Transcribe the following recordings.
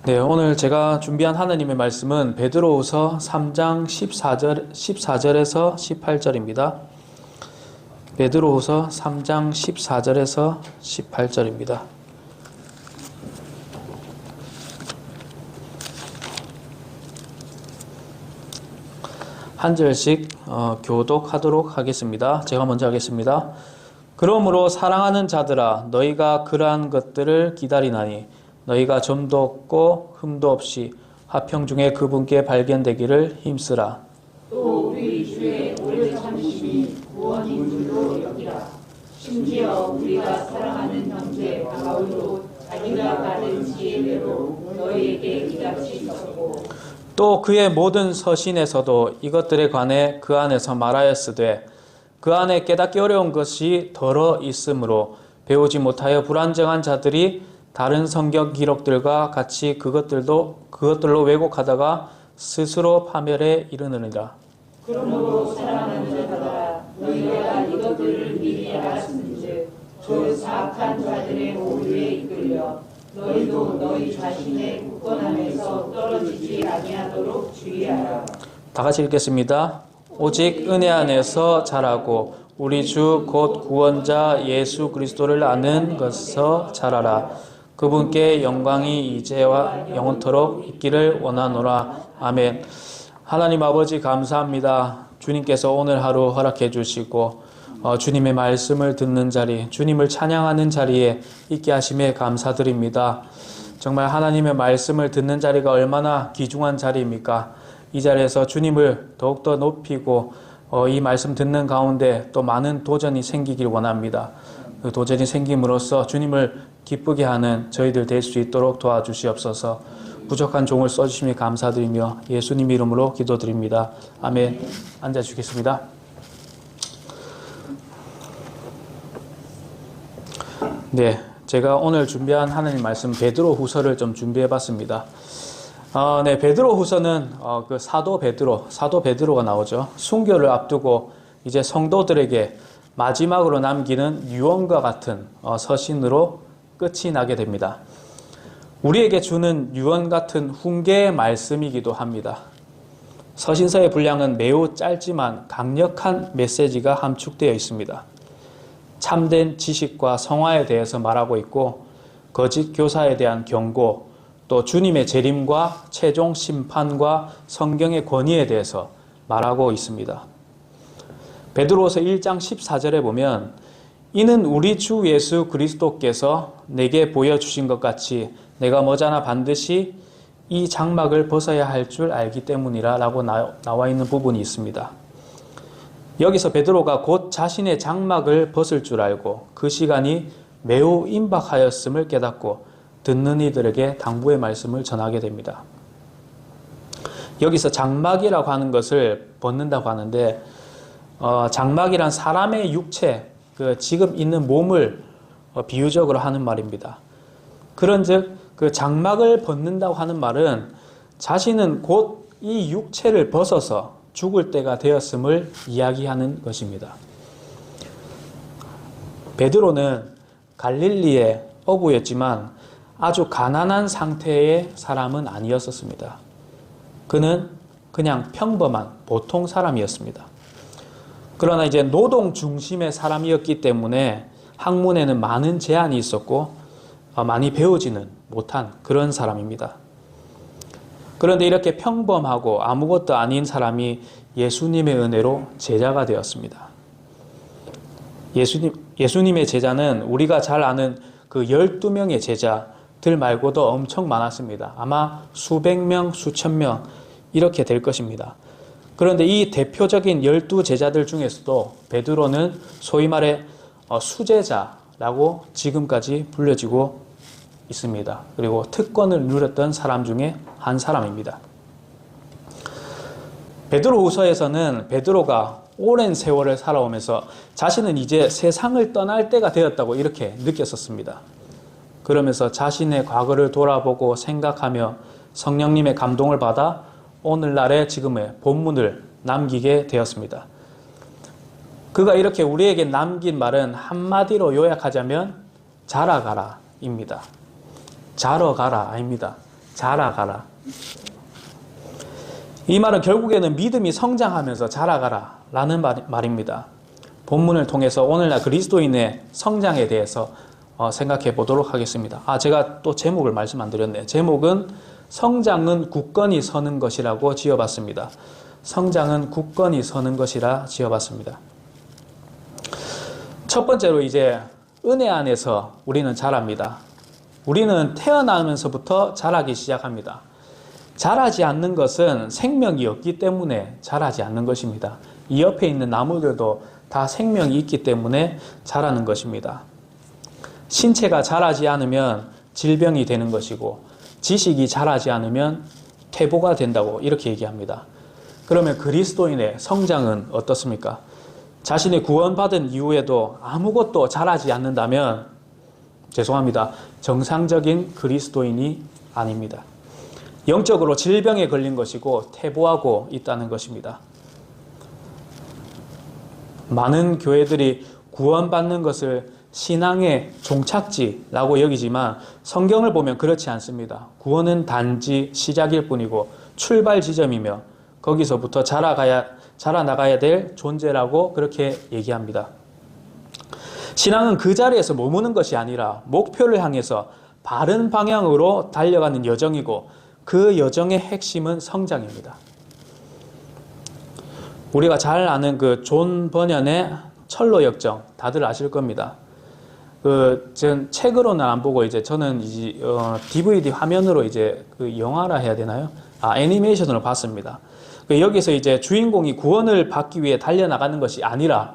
네, 오늘 제가 준비한 하나님의 말씀은 베드로후서 3장 14절에서 18절입니다. 베드로후서 3장 14절에서 18절입니다. 한 절씩 교독하도록 하겠습니다. 제가 먼저 하겠습니다. 그러므로 사랑하는 자들아, 너희가 그러한 것들을 기다리나니 너희가 점도 없고 흠도 없이 화평 중에 그분께 발견되기를 힘쓰라. 또 우리 주의 오래 참으심이 구원인 줄로 여기라. 심지어 우리가 사랑하는 형제 바울도 자기가 받은 지혜대로 너희에게 이같이 썼고, 또 그의 모든 서신에서도 이것들에 관해 그 안에서 말하였으되 그 안에 깨닫기 어려운 것이 더러 있으므로 배우지 못하여 불안정한 자들이 다른 성경 기록들과 같이 그것들로 왜곡하다가 스스로 파멸에 이르느니라. 그러므로 사랑하는 자들아, 너희가 이것들을 미리 알았은즉 저 사악한 자들의 오류에 이끌려 너희도 너희 자신의 굳건함에서 떨어지지 아니하도록 주의하라. 다 같이 읽겠습니다. 오직 은혜 안에서 자라고 우리 주 곧 구원자 예수 그리스도를 아는 것에서 자라라. 그분께 영광이 이제와 영원토록 있기를 원하노라. 아멘. 하나님 아버지 감사합니다. 주님께서 오늘 하루 허락해 주시고 주님의 말씀을 듣는 자리, 주님을 찬양하는 자리에 있게 하심에 감사드립니다. 정말 하나님의 말씀을 듣는 자리가 얼마나 귀중한 자리입니까? 이 자리에서 주님을 더욱더 높이고 이 말씀 듣는 가운데 또 많은 도전이 생기길 원합니다. 그 도전이 생김으로써 주님을 기쁘게 하는 저희들 될 수 있도록 도와주시옵소서. 부족한 종을 써주심에 감사드리며 예수님 이름으로 기도드립니다. 아멘. 앉아주겠습니다. 네, 제가 오늘 준비한 하나님 말씀 베드로 후서를 좀 준비해봤습니다. 네, 베드로 후서는 그 사도 베드로가 나오죠. 순교를 앞두고 이제 성도들에게 마지막으로 남기는 유언과 같은 서신으로 끝이 나게 됩니다. 우리에게 주는 유언 같은 훈계의 말씀이기도 합니다. 서신서의 분량은 매우 짧지만 강력한 메시지가 함축되어 있습니다. 참된 지식과 성화에 대해서 말하고 있고 거짓 교사에 대한 경고, 또 주님의 재림과 최종 심판과 성경의 권위에 대해서 말하고 있습니다. 베드로서 1장 14절에 보면 이는 우리 주 예수 그리스도께서 내게 보여주신 것 같이 내가 머지않아 반드시 이 장막을 벗어야 할 줄 알기 때문이라 라고 나와 있는 부분이 있습니다. 여기서 베드로가 곧 자신의 장막을 벗을 줄 알고 그 시간이 매우 임박하였음을 깨닫고 듣는 이들에게 당부의 말씀을 전하게 됩니다. 여기서 장막이라고 하는 것을 벗는다고 하는데 장막이란 사람의 육체, 지금 있는 몸을 비유적으로 하는 말입니다. 그런즉 그 장막을 벗는다고 하는 말은 자신은 곧 이 육체를 벗어서 죽을 때가 되었음을 이야기하는 것입니다. 베드로는 갈릴리의 어부였지만 아주 가난한 상태의 사람은 아니었었습니다. 그는 그냥 평범한 보통 사람이었습니다. 그러나 이제 노동 중심의 사람이었기 때문에 학문에는 많은 제한이 있었고 많이 배우지는 못한 그런 사람입니다. 그런데 이렇게 평범하고 아무것도 아닌 사람이 예수님의 은혜로 제자가 되었습니다. 예수님의 제자는 우리가 잘 아는 그 12명의 제자들 말고도 엄청 많았습니다. 아마 수백 명, 수천 명 이렇게 될 것입니다. 그런데 이 대표적인 12제자들 중에서도 베드로는 소위 말해 수제자라고 지금까지 불려지고 있습니다. 그리고 특권을 누렸던 사람 중에 한 사람입니다. 베드로후서에서는 베드로가 오랜 세월을 살아오면서 자신은 이제 세상을 떠날 때가 되었다고 이렇게 느꼈었습니다. 그러면서 자신의 과거를 돌아보고 생각하며 성령님의 감동을 받아 오늘날의 지금의 본문을 남기게 되었습니다. 그가 이렇게 우리에게 남긴 말은 한마디로 요약하자면 자라가라 입니다. 자러 가라 아닙니다. 자라가라. 이 말은 결국에는 믿음이 성장하면서 자라가라 라는 말입니다. 본문을 통해서 오늘날 그리스도인의 성장에 대해서 생각해 보도록 하겠습니다. 제가 또 제목을 말씀 안 드렸네요. 제목은 성장은 굳건히 서는 것이라고 지어봤습니다. 성장은 굳건히 서는 것이라 지어봤습니다. 첫 번째로 이제 은혜 안에서 우리는 자랍니다. 우리는 태어나면서부터 자라기 시작합니다. 자라지 않는 것은 생명이 없기 때문에 자라지 않는 것입니다. 이 옆에 있는 나무들도 다 생명이 있기 때문에 자라는 것입니다. 신체가 자라지 않으면 질병이 되는 것이고 지식이 자라지 않으면 퇴보가 된다고 이렇게 얘기합니다. 그러면 그리스도인의 성장은 어떻습니까? 자신의 구원받은 이후에도 아무것도 자라지 않는다면 죄송합니다. 정상적인 그리스도인이 아닙니다. 영적으로 질병에 걸린 것이고 퇴보하고 있다는 것입니다. 많은 교회들이 구원받는 것을 신앙의 종착지라고 여기지만 성경을 보면 그렇지 않습니다. 구원은 단지 시작일 뿐이고 출발 지점이며 거기서부터 자라나가야 될 존재라고 그렇게 얘기합니다. 신앙은 그 자리에서 머무는 것이 아니라 목표를 향해서 바른 방향으로 달려가는 여정이고 그 여정의 핵심은 성장입니다. 우리가 잘 아는 그 존 버년의 철로 역정 다들 아실 겁니다. 전 책으로는 안 보고 저는 DVD 화면으로 그 영화라 해야 되나요? 애니메이션으로 봤습니다. 여기서 주인공이 구원을 받기 위해 달려나가는 것이 아니라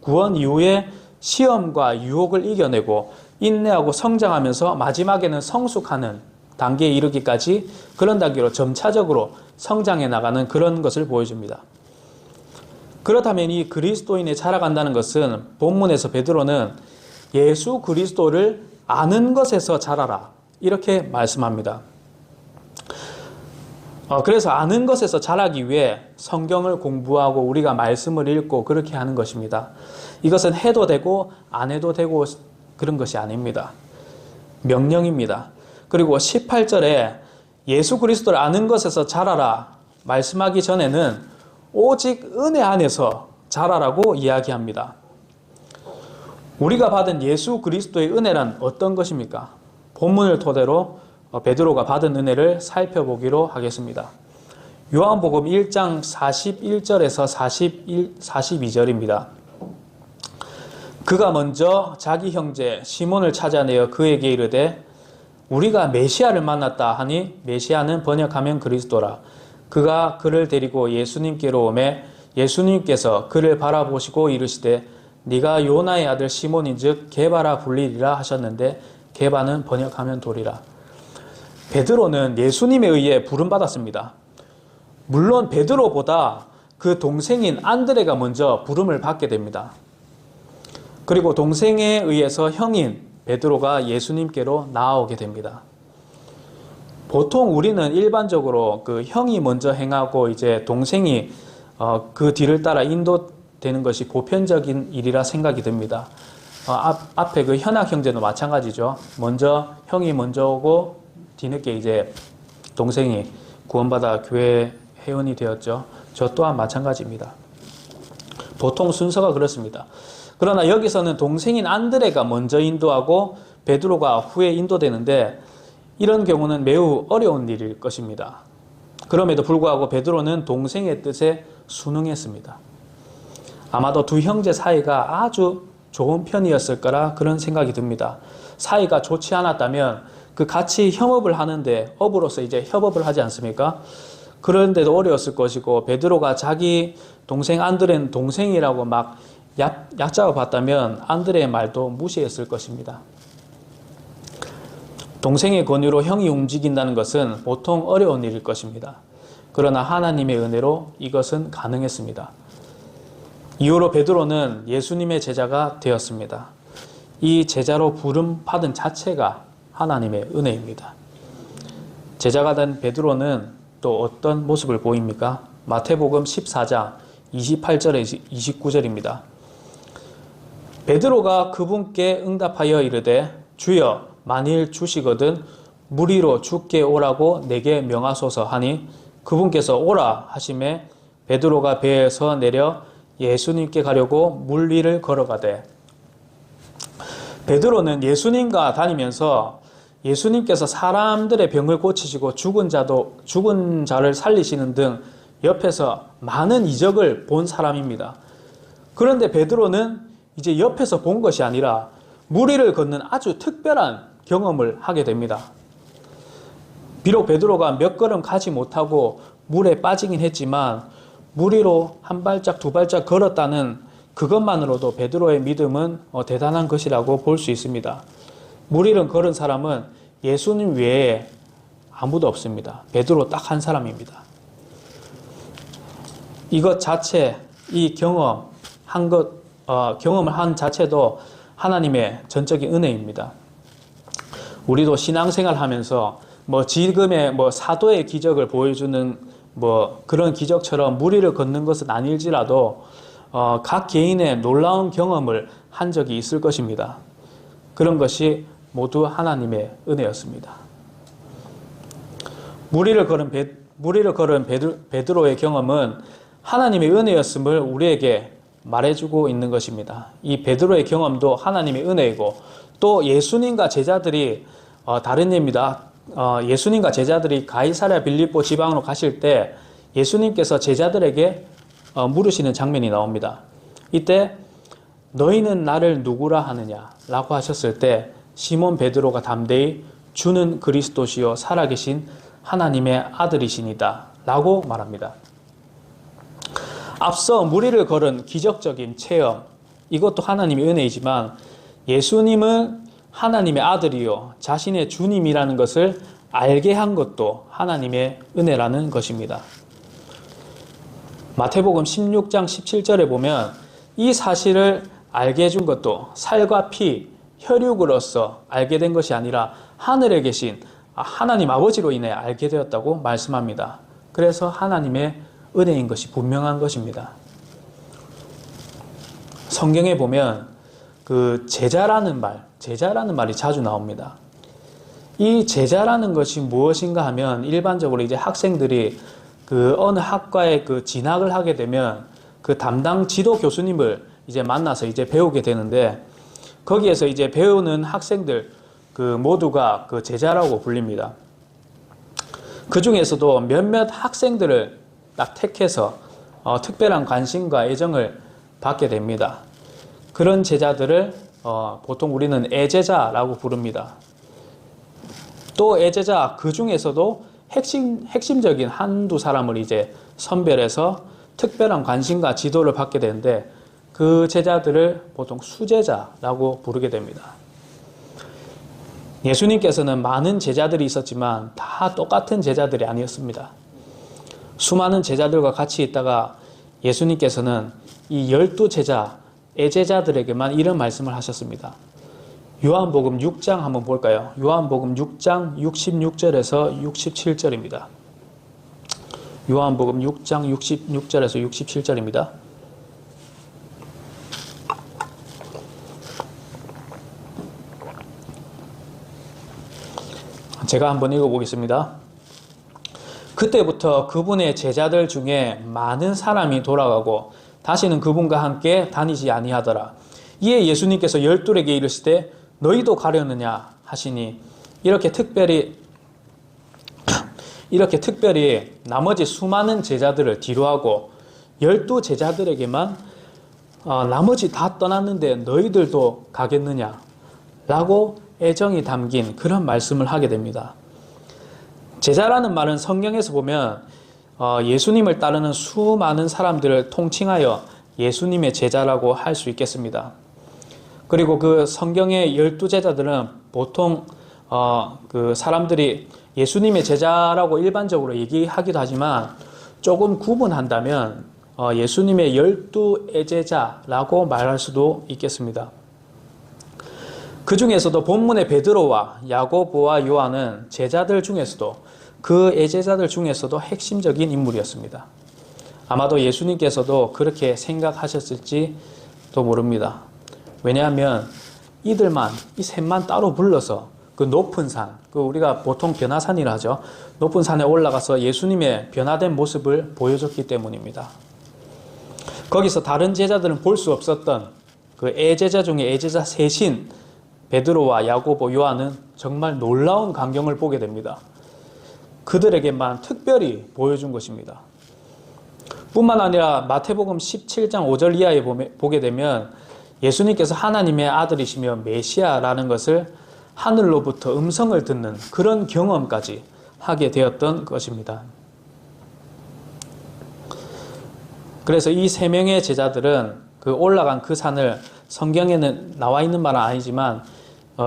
구원 이후에 시험과 유혹을 이겨내고 인내하고 성장하면서 마지막에는 성숙하는 단계에 이르기까지 그런 단계로 점차적으로 성장해 나가는 그런 것을 보여줍니다. 그렇다면 이 그리스도인이 자라간다는 것은 본문에서 베드로는 예수 그리스도를 아는 것에서 자라라 이렇게 말씀합니다. 그래서 아는 것에서 자라기 위해 성경을 공부하고 우리가 말씀을 읽고 그렇게 하는 것입니다. 이것은 해도 되고 안 해도 되고 그런 것이 아닙니다. 명령입니다. 그리고 18절에 예수 그리스도를 아는 것에서 자라라 말씀하기 전에는 오직 은혜 안에서 자라라고 이야기합니다. 우리가 받은 예수 그리스도의 은혜란 어떤 것입니까? 본문을 토대로 베드로가 받은 은혜를 살펴보기로 하겠습니다. 요한복음 1장 41절에서 42절입니다. 그가 먼저 자기 형제 시몬을 찾아내어 그에게 이르되 우리가 메시아를 만났다 하니 메시아는 번역하면 그리스도라. 그가 그를 데리고 예수님께로 오매 예수님께서 그를 바라보시고 이르시되 네가 요나의 아들 시몬인즉 게바라 불리리라 하셨는데 게바는 번역하면 돌이라. 베드로는 예수님에 의해 부름받았습니다. 물론 베드로보다 그 동생인 안드레가 먼저 부름을 받게 됩니다. 그리고 동생에 의해서 형인 베드로가 예수님께로 나아오게 됩니다. 보통 우리는 일반적으로 그 형이 먼저 행하고 동생이 그 뒤를 따라 인도되는 것이 보편적인 일이라 생각이 듭니다. 앞에 그 현학 형제도 마찬가지죠. 형이 먼저 오고 뒤늦게 동생이 구원받아 교회 회원이 되었죠. 저 또한 마찬가지입니다. 보통 순서가 그렇습니다. 그러나 여기서는 동생인 안드레가 먼저 인도하고 베드로가 후에 인도되는데 이런 경우는 매우 어려운 일일 것입니다. 그럼에도 불구하고 베드로는 동생의 뜻에 순응했습니다. 아마도 두 형제 사이가 아주 좋은 편이었을 거라 그런 생각이 듭니다. 사이가 좋지 않았다면 그 같이 협업을 하는데 업으로서 협업을 하지 않습니까? 그런데도 어려웠을 것이고 베드로가 자기 동생 안드레는 동생이라고 막 얕잡아 봤다면 안드레의 말도 무시했을 것입니다. 동생의 권유로 형이 움직인다는 것은 보통 어려운 일일 것입니다. 그러나 하나님의 은혜로 이것은 가능했습니다. 이후로 베드로는 예수님의 제자가 되었습니다. 이 제자로 부름받은 자체가 하나님의 은혜입니다. 제자가 된 베드로는 또 어떤 모습을 보입니까? 마태복음 14장 28절에 29절입니다. 베드로가 그분께 응답하여 이르되 주여 만일 주시거든 무리로 주께 오라고 내게 명하소서 하니 그분께서 오라 하심에 베드로가 배에서 내려 예수님께 가려고 물 위를 걸어가되, 베드로는 예수님과 다니면서 예수님께서 사람들의 병을 고치시고 죽은 자를 살리시는 등 옆에서 많은 이적을 본 사람입니다. 그런데 베드로는 이제 옆에서 본 것이 아니라 물 위를 걷는 아주 특별한 경험을 하게 됩니다. 비록 베드로가 몇 걸음 가지 못하고 물에 빠지긴 했지만 물 위로 한 발짝 두 발짝 걸었다는 그것만으로도 베드로의 믿음은 대단한 것이라고 볼 수 있습니다. 물 위를 걸은 사람은 예수님 외에 아무도 없습니다. 베드로 딱 한 사람입니다. 이것 자체, 이 경험을 한 자체도 하나님의 전적인 은혜입니다. 우리도 신앙생활 하면서 지금의 사도의 기적을 보여주는 그런 기적처럼 물 위를 걷는 것은 아닐지라도 각 개인의 놀라운 경험을 한 적이 있을 것입니다. 그런 것이 모두 하나님의 은혜였습니다. 물 위를 걸은 베드로의 경험은 하나님의 은혜였음을 우리에게 말해주고 있는 것입니다. 이 베드로의 경험도 하나님의 은혜이고, 또 예수님과 제자들이 다른 예입니다. 예수님과 제자들이 가이사랴 빌립보 지방으로 가실 때 예수님께서 제자들에게 물으시는 장면이 나옵니다. 이때 너희는 나를 누구라 하느냐 라고 하셨을 때 시몬 베드로가 담대히 주는 그리스도시요 살아계신 하나님의 아들이시니다 라고 말합니다. 앞서 물 위를 걸은 기적적인 체험, 이것도 하나님의 은혜이지만 예수님은 하나님의 아들이요 자신의 주님이라는 것을 알게 한 것도 하나님의 은혜라는 것입니다. 마태복음 16장 17절에 보면 이 사실을 알게 해준 것도 살과 피, 혈육으로서 알게 된 것이 아니라 하늘에 계신 하나님 아버지로 인해 알게 되었다고 말씀합니다. 그래서 하나님의 은혜인 것이 분명한 것입니다. 성경에 보면 제자라는 말이 자주 나옵니다. 이 제자라는 것이 무엇인가 하면 일반적으로 이제 학생들이 어느 학과에 진학을 하게 되면 그 담당 지도 교수님을 이제 만나서 이제 배우게 되는데, 거기에서 이제 배우는 학생들 모두가 제자라고 불립니다. 그 중에서도 몇몇 학생들을 딱 택해서 특별한 관심과 애정을 받게 됩니다. 그런 제자들을 보통 우리는 애제자라고 부릅니다. 또 애제자 그 중에서도 핵심적인 한두 사람을 이제 선별해서 특별한 관심과 지도를 받게 되는데, 그 제자들을 보통 수제자라고 부르게 됩니다. 예수님께서는 많은 제자들이 있었지만 다 똑같은 제자들이 아니었습니다. 수많은 제자들과 같이 있다가 예수님께서는 이 12제자, 애제자들에게만 이런 말씀을 하셨습니다. 요한복음 6장 한번 볼까요? 요한복음 6장 66절에서 67절입니다. 요한복음 6장 66절에서 67절입니다. 제가 한번 읽어보겠습니다. 그때부터 그분의 제자들 중에 많은 사람이 돌아가고 다시는 그분과 함께 다니지 아니하더라. 이에 예수님께서 12에게 이르시되 너희도 가려느냐 하시니, 이렇게 특별히 나머지 수많은 제자들을 뒤로하고 12제자들에게만 나머지 다 떠났는데 너희들도 가겠느냐 라고 애정이 담긴 그런 말씀을 하게 됩니다. 제자라는 말은 성경에서 보면 예수님을 따르는 수많은 사람들을 통칭하여 예수님의 제자라고 할 수 있겠습니다. 그리고 그 성경의 12제자들은 보통 사람들이 예수님의 제자라고 일반적으로 얘기하기도 하지만 조금 구분한다면 예수님의 12애제자라고 말할 수도 있겠습니다. 그 중에서도 본문의 베드로와 야고보와 요한은 제자들 중에서도, 그 애제자들 중에서도 핵심적인 인물이었습니다. 아마도 예수님께서도 그렇게 생각하셨을지도 모릅니다. 왜냐하면 이 셋만 따로 불러서 그 높은 산, 그 우리가 보통 변화산이라 하죠. 높은 산에 올라가서 예수님의 변화된 모습을 보여줬기 때문입니다. 거기서 다른 제자들은 볼 수 없었던 그 애제자 중에 애제자 셋인 베드로와 야고보, 요한은 정말 놀라운 광경을 보게 됩니다. 그들에게만 특별히 보여준 것입니다. 뿐만 아니라 마태복음 17장 5절 이하에 보게 되면 예수님께서 하나님의 아들이시며 메시아라는 것을 하늘로부터 음성을 듣는 그런 경험까지 하게 되었던 것입니다. 그래서 이 세 명의 제자들은 그 올라간 그 산을 성경에는 나와 있는 말은 아니지만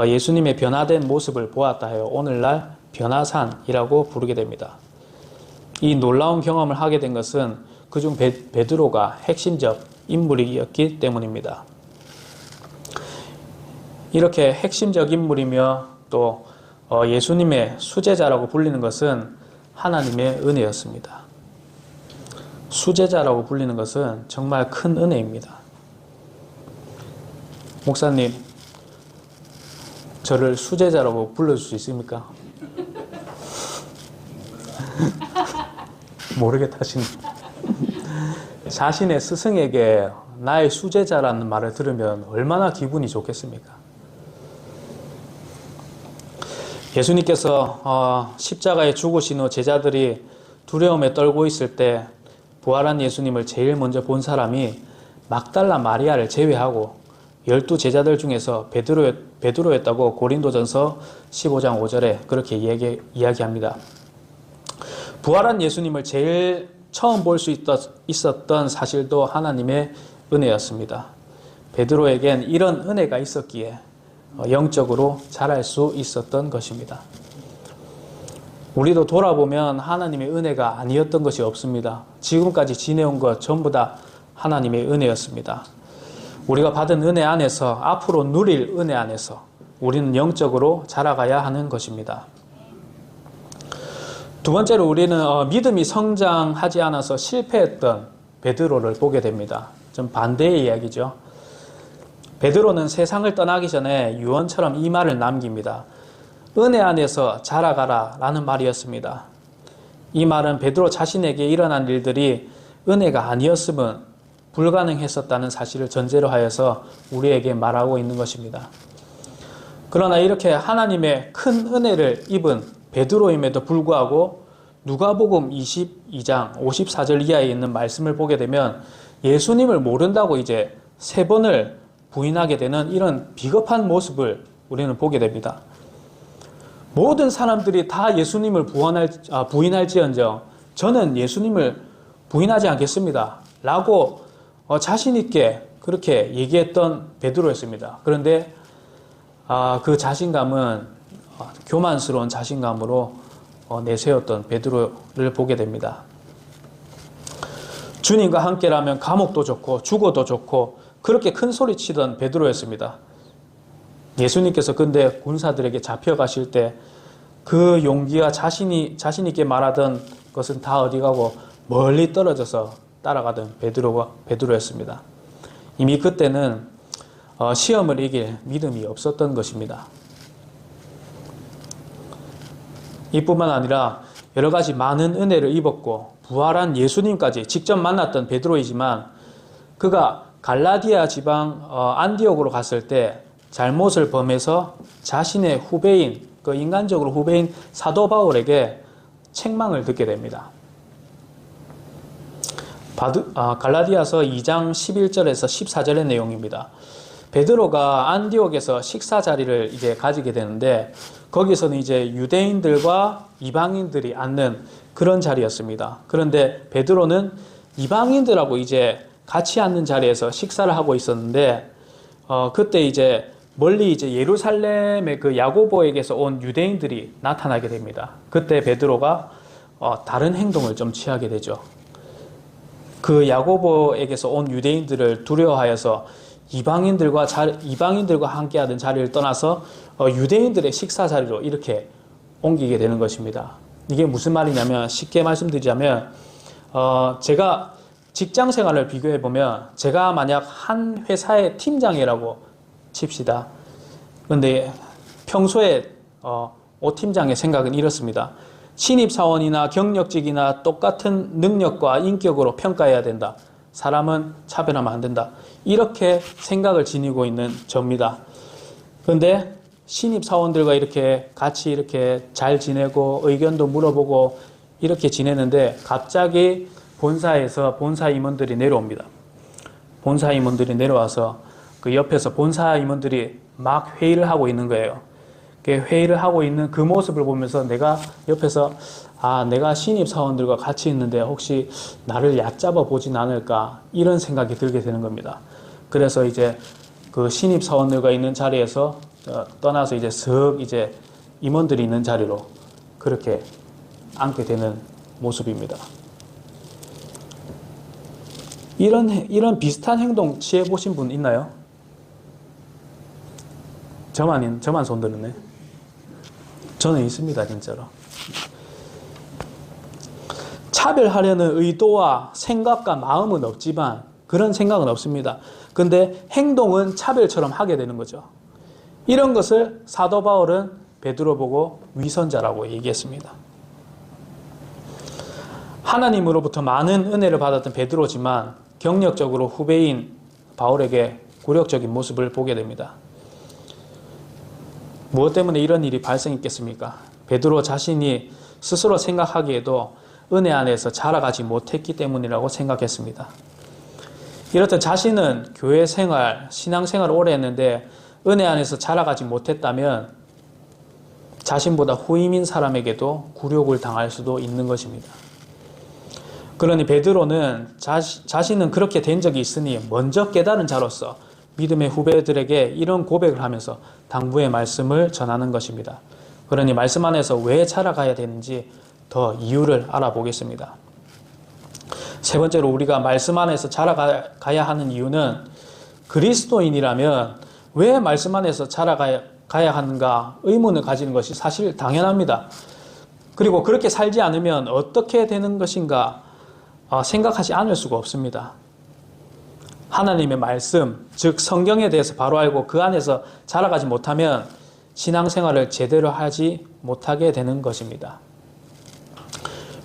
예수님의 변화된 모습을 보았다 해요. 오늘날 변화산이라고 부르게 됩니다. 이 놀라운 경험을 하게 된 것은 그중 베드로가 핵심적 인물이었기 때문입니다. 이렇게 핵심적 인물이며 또 예수님의 수제자라고 불리는 것은 하나님의 은혜였습니다. 수제자라고 불리는 것은 정말 큰 은혜입니다. 목사님, 저를 수제자라고 불러줄 수 있습니까? 모르겠다 하시는. 자신의 스승에게 나의 수제자라는 말을 들으면 얼마나 기분이 좋겠습니까? 예수님께서 십자가에 죽으신 후 제자들이 두려움에 떨고 있을 때 부활한 예수님을 제일 먼저 본 사람이 막달라 마리아를 제외하고 12 제자들 중에서 베드로였다고 고린도전서 15장 5절에 그렇게 이야기합니다. 부활한 예수님을 제일 처음 볼 수 있었던 사실도 하나님의 은혜였습니다. 베드로에겐 이런 은혜가 있었기에 영적으로 자랄 수 있었던 것입니다. 우리도 돌아보면 하나님의 은혜가 아니었던 것이 없습니다. 지금까지 지내온 것 전부 다 하나님의 은혜였습니다. 우리가 받은 은혜 안에서 앞으로 누릴 은혜 안에서 우리는 영적으로 자라가야 하는 것입니다. 두 번째로 우리는 믿음이 성장하지 않아서 실패했던 베드로를 보게 됩니다. 좀 반대의 이야기죠. 베드로는 세상을 떠나기 전에 유언처럼 이 말을 남깁니다. 은혜 안에서 자라가라 라는 말이었습니다. 이 말은 베드로 자신에게 일어난 일들이 은혜가 아니었으면 불가능했었다는 사실을 전제로 하여서 우리에게 말하고 있는 것입니다. 그러나 이렇게 하나님의 큰 은혜를 입은 베드로임에도 불구하고 누가복음 22장 54절 이하에 있는 말씀을 보게 되면 예수님을 모른다고 이제 3번을 부인하게 되는 이런 비겁한 모습을 우리는 보게 됩니다. 모든 사람들이 다 예수님을 부인할지언정 저는 예수님을 부인하지 않겠습니다 라고 자신 있게 그렇게 얘기했던 베드로였습니다. 그런데 그 자신감은 교만스러운 자신감으로 내세웠던 베드로를 보게 됩니다. 주님과 함께라면 감옥도 좋고 죽어도 좋고 그렇게 큰 소리 치던 베드로였습니다. 예수님께서 근데 군사들에게 잡혀가실 때 그 용기와 자신 있게 말하던 것은 다 어디 가고 멀리 떨어져서 따라가던 베드로였습니다. 이미 그때는 시험을 이길 믿음이 없었던 것입니다. 이뿐만 아니라 여러 가지 많은 은혜를 입었고 부활한 예수님까지 직접 만났던 베드로이지만 그가 갈라디아 지방 안디옥으로 갔을 때 잘못을 범해서 자신의 후배인 그 인간적으로 후배인 사도 바울에게 책망을 듣게 됩니다. 갈라디아서 2장 11절에서 14절의 내용입니다. 베드로가 안디옥에서 식사 자리를 이제 가지게 되는데 거기서는 이제 유대인들과 이방인들이 앉는 그런 자리였습니다. 그런데 베드로는 이방인들하고 이제 같이 앉는 자리에서 식사를 하고 있었는데 그때 이제 멀리 이제 예루살렘의 그 야고보에게서 온 유대인들이 나타나게 됩니다. 그때 베드로가 다른 행동을 좀 취하게 되죠. 그 야고보에게서 온 유대인들을 두려워하여서 이방인들과 함께하던 자리를 떠나서 유대인들의 식사 자리로 이렇게 옮기게 되는 것입니다. 이게 무슨 말이냐면 쉽게 말씀드리자면 제가 직장 생활을 비교해 보면 제가 만약 한 회사의 팀장이라고 칩시다. 그런데 평소에 오 팀장의 생각은 이렇습니다. 신입사원이나 경력직이나 똑같은 능력과 인격으로 평가해야 된다. 사람은 차별하면 안 된다. 이렇게 생각을 지니고 있는 저입니다. 그런데 신입사원들과 이렇게 같이 이렇게 잘 지내고 의견도 물어보고 이렇게 지내는데 갑자기 본사에서 본사 임원들이 내려옵니다. 본사 임원들이 내려와서 그 옆에서 본사 임원들이 막 회의를 하고 있는 거예요. 회의를 하고 있는 그 모습을 보면서 내가 옆에서 내가 신입사원들과 같이 있는데 혹시 나를 얕잡아 보진 않을까 이런 생각이 들게 되는 겁니다. 그래서 이제 그 신입사원들과 있는 자리에서 떠나서 이제 슥 이제 임원들이 있는 자리로 그렇게 앉게 되는 모습입니다. 이런 비슷한 행동 취해 보신 분 있나요? 저만 손 드는네. 저는 있습니다, 진짜로. 차별하려는 의도와 생각과 마음은 없지만 그런 생각은 없습니다. 근데 행동은 차별처럼 하게 되는 거죠. 이런 것을 사도 바울은 베드로 보고 위선자라고 얘기했습니다. 하나님으로부터 많은 은혜를 받았던 베드로지만 경력적으로 후배인 바울에게 굴욕적인 모습을 보게 됩니다. 무엇 때문에 이런 일이 발생했겠습니까? 베드로 자신이 스스로 생각하기에도 은혜 안에서 자라가지 못했기 때문이라고 생각했습니다. 이렇듯 자신은 교회 생활, 신앙 생활을 오래 했는데 은혜 안에서 자라가지 못했다면 자신보다 후임인 사람에게도 굴욕을 당할 수도 있는 것입니다. 그러니 베드로는 자신은 그렇게 된 적이 있으니 먼저 깨달은 자로서 믿음의 후배들에게 이런 고백을 하면서 당부의 말씀을 전하는 것입니다. 그러니 말씀 안에서 왜 자라가야 되는지 더 이유를 알아보겠습니다. 세 번째로 우리가 말씀 안에서 자라가야 하는 이유는 그리스도인이라면 왜 말씀 안에서 자라가야 하는가 의문을 가지는 것이 사실 당연합니다. 그리고 그렇게 살지 않으면 어떻게 되는 것인가 생각하지 않을 수가 없습니다. 하나님의 말씀, 즉 성경에 대해서 바로 알고 그 안에서 자라가지 못하면 신앙생활을 제대로 하지 못하게 되는 것입니다.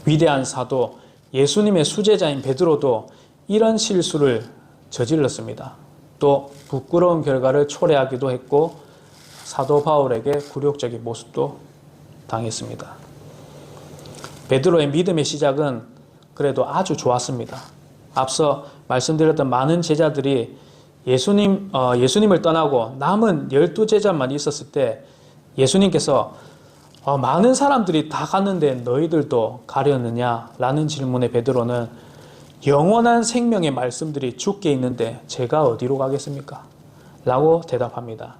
위대한 사도, 예수님의 수제자인 베드로도 이런 실수를 저질렀습니다. 또 부끄러운 결과를 초래하기도 했고 사도 바울에게 굴욕적인 모습도 당했습니다. 베드로의 믿음의 시작은 그래도 아주 좋았습니다. 앞서 말씀드렸던 많은 제자들이 예수님을 떠나고 남은 12제자만 있었을 때 예수님께서 많은 사람들이 다 갔는데 너희들도 가려느냐? 라는 질문에 베드로는 영원한 생명의 말씀들이 주께 있는데 제가 어디로 가겠습니까? 라고 대답합니다.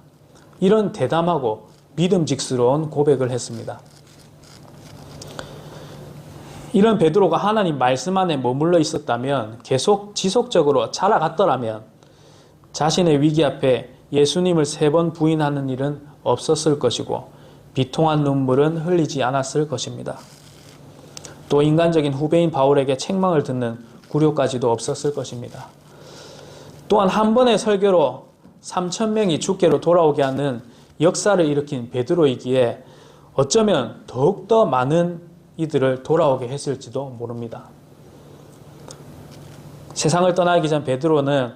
이런 대담하고 믿음직스러운 고백을 했습니다. 이런 베드로가 하나님 말씀 안에 머물러 있었다면 계속 지속적으로 자라갔더라면 자신의 위기 앞에 예수님을 3번 부인하는 일은 없었을 것이고 비통한 눈물은 흘리지 않았을 것입니다. 또 인간적인 후배인 바울에게 책망을 듣는 굴욕까지도 없었을 것입니다. 또한 한 번의 설교로 3,000명이 주께로 돌아오게 하는 역사를 일으킨 베드로이기에 어쩌면 더욱더 많은 이들을 돌아오게 했을지도 모릅니다. 세상을 떠나기 전 베드로는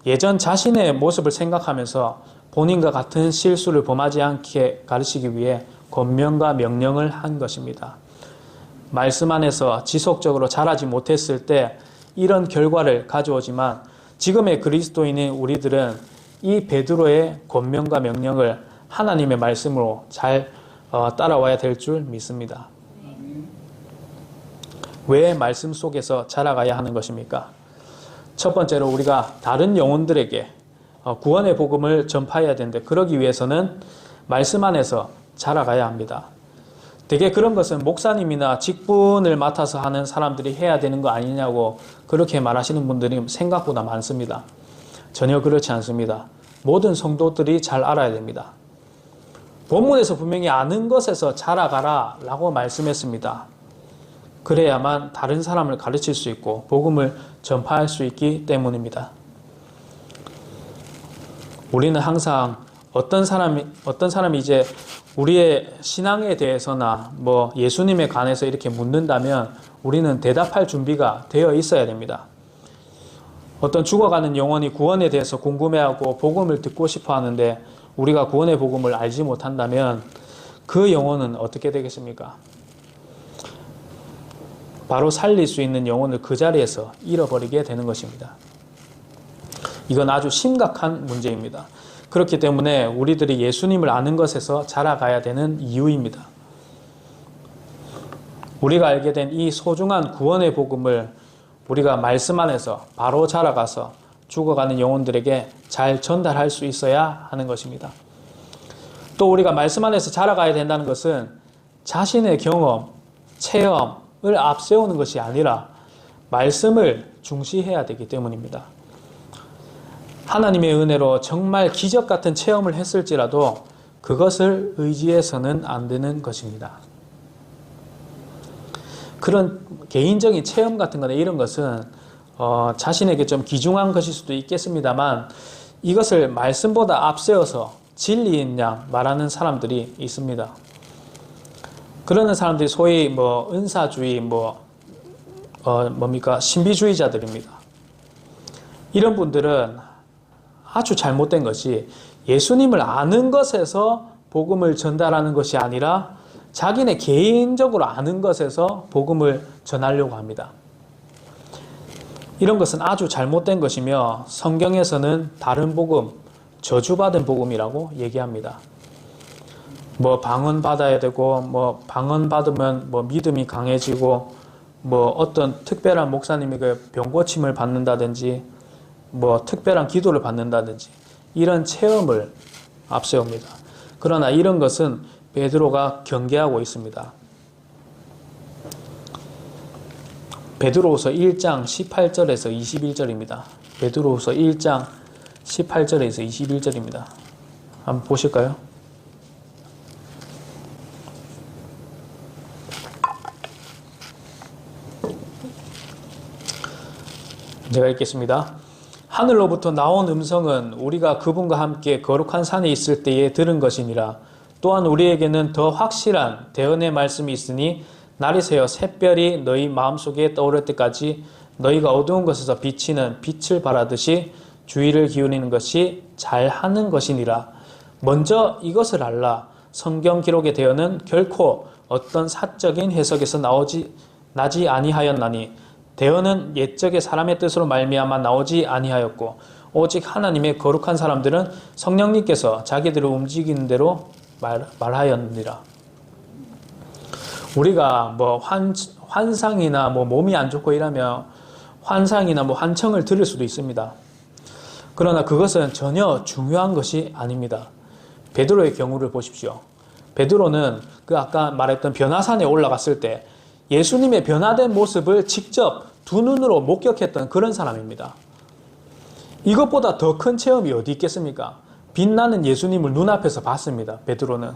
예전 자신의 모습을 생각하면서 본인과 같은 실수를 범하지 않게 가르치기 위해 권면과 명령을 한 것입니다. 말씀 안에서 지속적으로 자라지 못했을 때 이런 결과를 가져오지만 지금의 그리스도인인 우리들은 이 베드로의 권면과 명령을 하나님의 말씀으로 잘 따라와야 될 줄 믿습니다. 왜 말씀 속에서 자라가야 하는 것입니까? 첫 번째로 우리가 다른 영혼들에게 구원의 복음을 전파해야 되는데 그러기 위해서는 말씀 안에서 자라가야 합니다. 되게 그런 것은 목사님이나 직분을 맡아서 하는 사람들이 해야 되는 거 아니냐고 그렇게 말하시는 분들이 생각보다 많습니다. 전혀 그렇지 않습니다. 모든 성도들이 잘 알아야 됩니다. 본문에서 분명히 아는 것에서 자라가라 라고 말씀했습니다. 그래야만 다른 사람을 가르칠 수 있고 복음을 전파할 수 있기 때문입니다. 우리는 항상 어떤 사람이 이제 우리의 신앙에 대해서나 뭐 예수님에 관해서 이렇게 묻는다면 우리는 대답할 준비가 되어 있어야 됩니다. 어떤 죽어가는 영혼이 구원에 대해서 궁금해하고 복음을 듣고 싶어 하는데 우리가 구원의 복음을 알지 못한다면 그 영혼은 어떻게 되겠습니까? 바로 살릴 수 있는 영혼을 그 자리에서 잃어버리게 되는 것입니다. 이건 아주 심각한 문제입니다. 그렇기 때문에 우리들이 예수님을 아는 것에서 자라가야 되는 이유입니다. 우리가 알게 된 이 소중한 구원의 복음을 우리가 말씀 안에서 바로 자라가서 죽어가는 영혼들에게 잘 전달할 수 있어야 하는 것입니다. 또 우리가 말씀 안에서 자라가야 된다는 것은 자신의 경험, 체험을 앞세우는 것이 아니라 말씀을 중시해야 되기 때문입니다. 하나님의 은혜로 정말 기적 같은 체험을 했을지라도 그것을 의지해서는 안 되는 것입니다. 그런 개인적인 체험 같은 거나 이런 것은 자신에게 좀 귀중한 것일 수도 있겠습니다만 이것을 말씀보다 앞세워서 진리인 양 말하는 사람들이 있습니다. 그러는 사람들이 소위 뭐 은사주의 신비주의자들입니다. 이런 분들은 아주 잘못된 것이 예수님을 아는 것에서 복음을 전달하는 것이 아니라 자기네 개인적으로 아는 것에서 복음을 전하려고 합니다. 이런 것은 아주 잘못된 것이며 성경에서는 다른 복음, 저주받은 복음이라고 얘기합니다. 뭐 방언 받아야 되고 뭐 방언 받으면 뭐 믿음이 강해지고 뭐 어떤 특별한 목사님에게 병고침을 받는다든지 뭐 특별한 기도를 받는다든지 이런 체험을 앞세웁니다. 그러나 이런 것은 베드로가 경계하고 있습니다. 베드로후서 1장 18절에서 21절입니다. 베드로후서 1장 18절에서 21절입니다. 한번 보실까요? 제가 읽겠습니다. 하늘로부터 나온 음성은 우리가 그분과 함께 거룩한 산에 있을 때에 들은 것이니라. 또한 우리에게는 더 확실한 대언의 말씀이 있으니 날이 새어 샛별이 너희 마음속에 떠오를 때까지 너희가 어두운 곳에서 비치는 빛을 발하듯이 주의를 기울이는 것이 잘하는 것이니라. 먼저 이것을 알라. 성경 기록의 대언은 결코 어떤 사적인 해석에서 나지 아니하였나니 대언은 옛적의 사람의 뜻으로 말미암아 나오지 아니하였고 오직 하나님의 거룩한 사람들은 성령님께서 자기들을 움직이는 대로 말하였느니라. 우리가 뭐 환상이나 뭐 몸이 안 좋고 이러면 환상이나 뭐 환청을 들을 수도 있습니다. 그러나 그것은 전혀 중요한 것이 아닙니다. 베드로의 경우를 보십시오. 베드로는 그 아까 말했던 변화산에 올라갔을 때 예수님의 변화된 모습을 직접 두 눈으로 목격했던 그런 사람입니다. 이것보다 더 큰 체험이 어디 있겠습니까? 빛나는 예수님을 눈앞에서 봤습니다. 베드로는.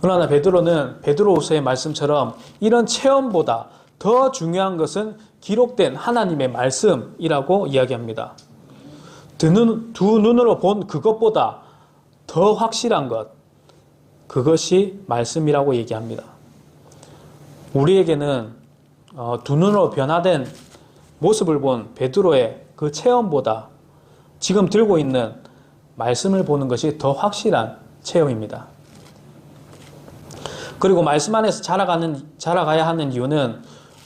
그러나 베드로는 베드로후서의 말씀처럼 이런 체험보다 더 중요한 것은 기록된 하나님의 말씀이라고 이야기합니다. 두 눈으로 본 그것보다 더 확실한 것, 그것이 말씀이라고 얘기합니다. 우리에게는 두 눈으로 변화된 모습을 본 베드로의 그 체험보다 지금 들고 있는 말씀을 보는 것이 더 확실한 체험입니다. 그리고 말씀 안에서 자라가야 하는 이유는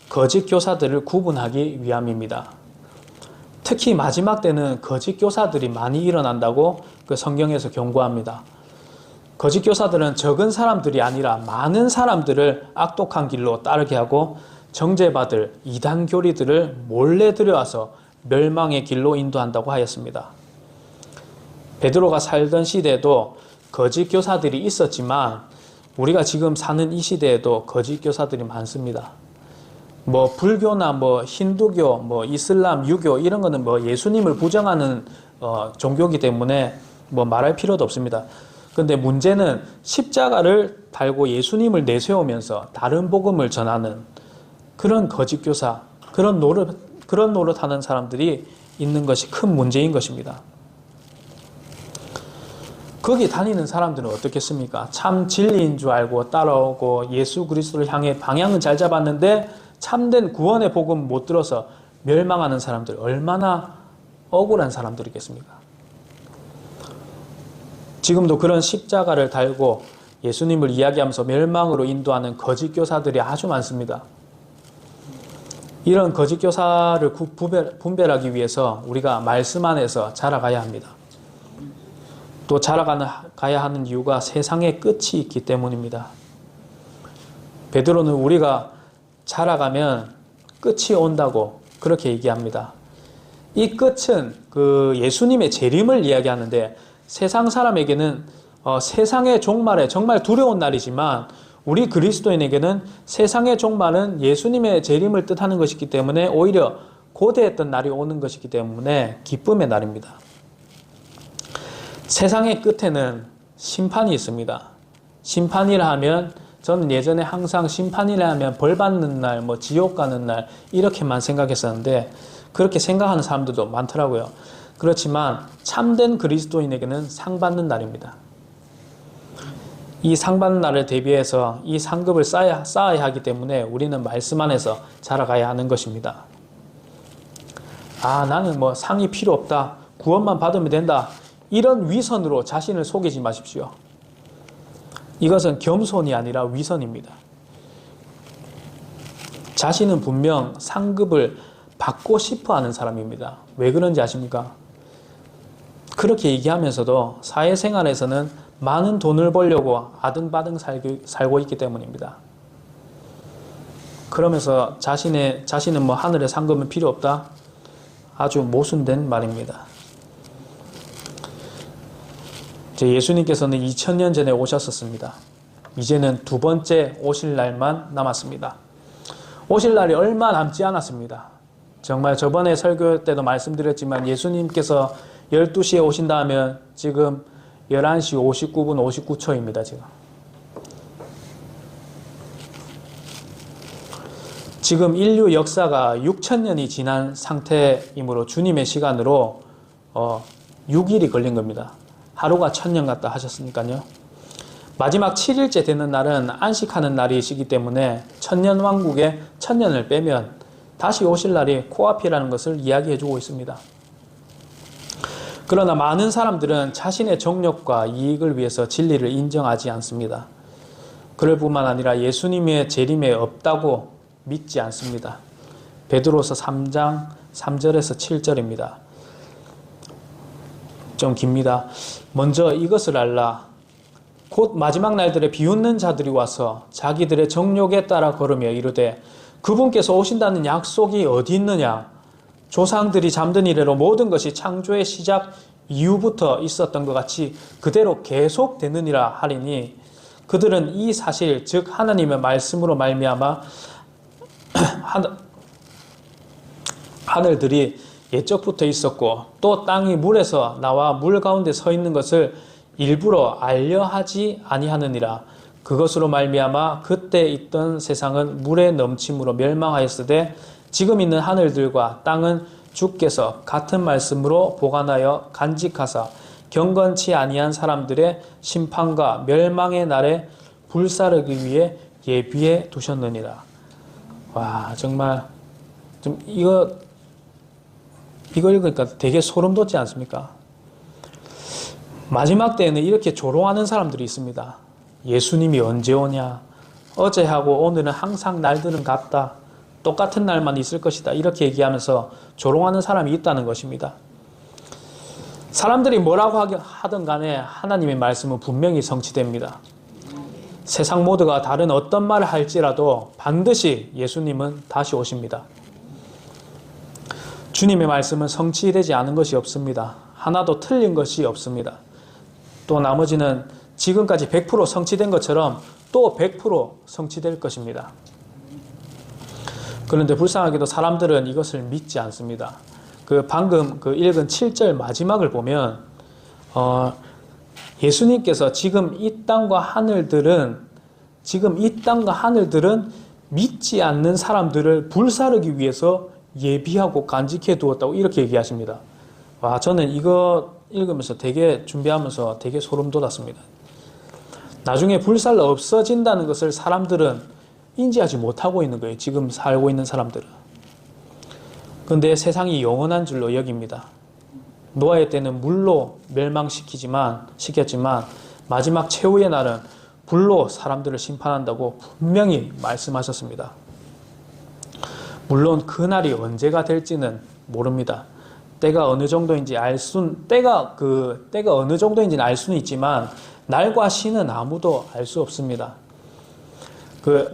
거짓 교사들을 구분하기 위함입니다. 특히 마지막 때는 거짓 교사들이 많이 일어난다고 그 성경에서 경고합니다. 거짓 교사들은 적은 사람들이 아니라 많은 사람들을 악독한 길로 따르게 하고 정죄받을 이단 교리들을 몰래 들여와서 멸망의 길로 인도한다고 하였습니다. 베드로가 살던 시대에도 거짓 교사들이 있었지만 우리가 지금 사는 이 시대에도 거짓 교사들이 많습니다. 뭐 불교나 뭐 힌두교, 뭐 이슬람, 유교 이런 거는 뭐 예수님을 부정하는 종교이기 때문에 뭐 말할 필요도 없습니다. 그런데 문제는 십자가를 달고 예수님을 내세우면서 다른 복음을 전하는 그런 거짓 교사, 그런 노릇하는 사람들이 있는 것이 큰 문제인 것입니다. 거기 다니는 사람들은 어떻겠습니까? 참 진리인 줄 알고 따라오고 예수 그리스도를 향해 방향은 잘 잡았는데 참된 구원의 복음 못 들어서 멸망하는 사람들, 얼마나 억울한 사람들이겠습니까? 지금도 그런 십자가를 달고 예수님을 이야기하면서 멸망으로 인도하는 거짓 교사들이 아주 많습니다. 이런 거짓 교사를 분별하기 위해서 우리가 말씀 안에서 자라가야 합니다. 또 자라가야 하는 이유가 세상의 끝이 있기 때문입니다. 베드로는 우리가 자라가면 끝이 온다고 그렇게 얘기합니다. 이 끝은 그 예수님의 재림을 이야기하는데 세상 사람에게는 세상의 종말에 정말 두려운 날이지만 우리 그리스도인에게는 세상의 종말은 예수님의 재림을 뜻하는 것이기 때문에 오히려 고대했던 날이 오는 것이기 때문에 기쁨의 날입니다. 세상의 끝에는 심판이 있습니다. 심판이라 하면 저는 예전에 항상 심판이라 하면 벌 받는 날, 지옥 가는 날 이렇게만 생각했었는데 그렇게 생각하는 사람들도 많더라고요. 그렇지만 참된 그리스도인에게는 상 받는 날입니다. 이 상 받는 날을 대비해서 이 상급을 쌓아야 하기 때문에 우리는 말씀 안에서 자라가야 하는 것입니다. 나는 상이 필요 없다. 구원만 받으면 된다. 이런 위선으로 자신을 속이지 마십시오. 이것은 겸손이 아니라 위선입니다. 자신은 분명 상급을 받고 싶어 하는 사람입니다. 왜 그런지 아십니까? 그렇게 얘기하면서도 사회생활에서는 많은 돈을 벌려고 아등바등 살고 있기 때문입니다. 그러면서 자신은 하늘의 상급은 필요 없다? 아주 모순된 말입니다. 예수님께서는 2000년 전에 오셨었습니다. 이제는 두 번째 오실 날만 남았습니다. 오실 날이 얼마 남지 않았습니다. 정말 저번에 설교 때도 말씀드렸지만 예수님께서 12시에 오신다 하면 지금 11시 59분 59초입니다. 지금 인류 역사가 6000년이 지난 상태이므로 주님의 시간으로 6일이 걸린 겁니다. 하루가 1000년 같다 하셨으니까요. 마지막 7일째 되는 날은 안식하는 날이시기 때문에 천년왕국의 1000년을 빼면 다시 오실 날이 코앞이라는 것을 이야기해주고 있습니다. 그러나 많은 사람들은 자신의 정욕과 이익을 위해서 진리를 인정하지 않습니다. 그럴 뿐만 아니라 예수님의 재림에 없다고 믿지 않습니다. 베드로서 3장 3절에서 7절입니다. 좀 깁니다. 먼저 이것을 알라. 곧 마지막 날들에 비웃는 자들이 와서 자기들의 정욕에 따라 걸으며 이르되 그분께서 오신다는 약속이 어디 있느냐? 조상들이 잠든 이래로 모든 것이 창조의 시작 이후부터 있었던 것 같이 그대로 계속되느니라 하리니 그들은 이 사실 즉 하나님의 말씀으로 말미암아 하늘들이 옛적부터 있었고 또 땅이 물에서 나와 물 가운데 서 있는 것을 일부러 알려 하지 아니하느니라. 그것으로 말미암아 그때 있던 세상은 물의 넘침으로 멸망하였으되 지금 있는 하늘들과 땅은 주께서 같은 말씀으로 보관하여 간직하사 경건치 아니한 사람들의 심판과 멸망의 날에 불사르기 위해 예비해 두셨느니라. 와, 정말 좀 이거 읽으니까 되게 소름 돋지 않습니까? 마지막 때에는 이렇게 조롱하는 사람들이 있습니다. 예수님이 언제 오냐? 어제하고 오늘은 항상 날들은 같다. 똑같은 날만 있을 것이다. 이렇게 얘기하면서 조롱하는 사람이 있다는 것입니다. 사람들이 뭐라고 하든 간에 하나님의 말씀은 분명히 성취됩니다. 세상 모두가 다른 어떤 말을 할지라도 반드시 예수님은 다시 오십니다. 주님의 말씀은 성취되지 않은 것이 없습니다. 하나도 틀린 것이 없습니다. 또 나머지는 지금까지 100% 성취된 것처럼 또 100% 성취될 것입니다. 그런데 불쌍하게도 사람들은 이것을 믿지 않습니다. 방금 읽은 7절 마지막을 보면 예수님께서 지금 이 땅과 하늘들은 믿지 않는 사람들을 불사르기 위해서 예비하고 간직해 두었다고 이렇게 얘기하십니다. 와, 저는 이거 읽으면서 되게 준비하면서 되게 소름 돋았습니다. 나중에 불살 없어진다는 것을 사람들은 인지하지 못하고 있는 거예요. 지금 살고 있는 사람들은. 그런데 세상이 영원한 줄로 여깁니다. 노아의 때는 물로 멸망시켰지만 마지막 최후의 날은 불로 사람들을 심판한다고 분명히 말씀하셨습니다. 물론 그 날이 언제가 될지는 모릅니다. 때가 어느 정도인지 때가 어느 정도인지는 알 수는 있지만 날과 시는 아무도 알 수 없습니다.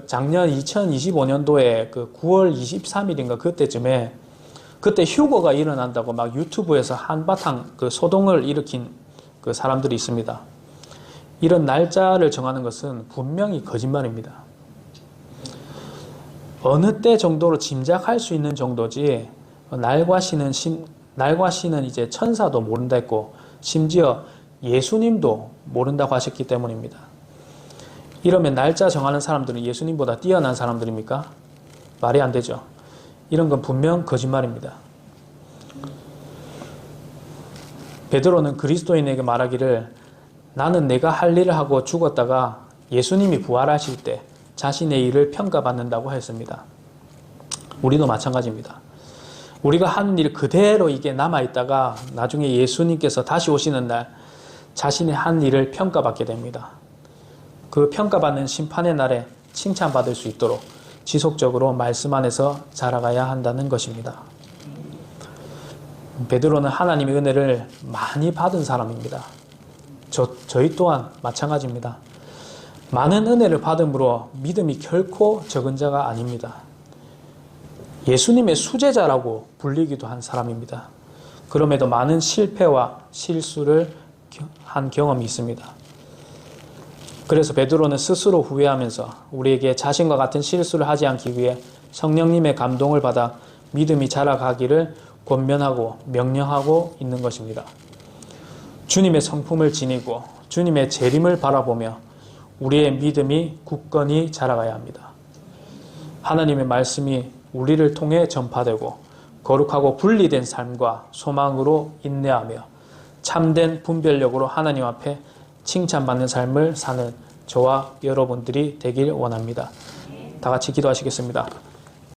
작년 2025년도에 9월 23일인가 그때 휴거가 일어난다고 막 유튜브에서 한바탕 소동을 일으킨 사람들이 있습니다. 이런 날짜를 정하는 것은 분명히 거짓말입니다. 어느 때 정도로 짐작할 수 있는 정도지 날과 시는 이제 천사도 모른다 했고 심지어 예수님도 모른다고 하셨기 때문입니다. 이러면 날짜 정하는 사람들은 예수님보다 뛰어난 사람들입니까? 말이 안 되죠. 이런 건 분명 거짓말입니다. 베드로는 그리스도인에게 말하기를 나는 내가 할 일을 하고 죽었다가 예수님이 부활하실 때 자신의 일을 평가받는다고 했습니다. 우리도 마찬가지입니다. 우리가 하는 일 그대로 이게 남아있다가 나중에 예수님께서 다시 오시는 날 자신의 한 일을 평가받게 됩니다. 그 평가받는 심판의 날에 칭찬받을 수 있도록 지속적으로 말씀 안에서 자라가야 한다는 것입니다. 베드로는 하나님의 은혜를 많이 받은 사람입니다. 저희 또한 마찬가지입니다. 많은 은혜를 받음으로 믿음이 결코 적은 자가 아닙니다. 예수님의 수제자라고 불리기도 한 사람입니다. 그럼에도 많은 실패와 실수를 한 경험이 있습니다. 그래서 베드로는 스스로 후회하면서 우리에게 자신과 같은 실수를 하지 않기 위해 성령님의 감동을 받아 믿음이 자라가기를 권면하고 명령하고 있는 것입니다. 주님의 성품을 지니고 주님의 재림을 바라보며 우리의 믿음이 굳건히 자라가야 합니다. 하나님의 말씀이 우리를 통해 전파되고 거룩하고 분리된 삶과 소망으로 인내하며 참된 분별력으로 하나님 앞에 칭찬받는 삶을 사는 저와 여러분들이 되길 원합니다. 다 같이 기도하시겠습니다.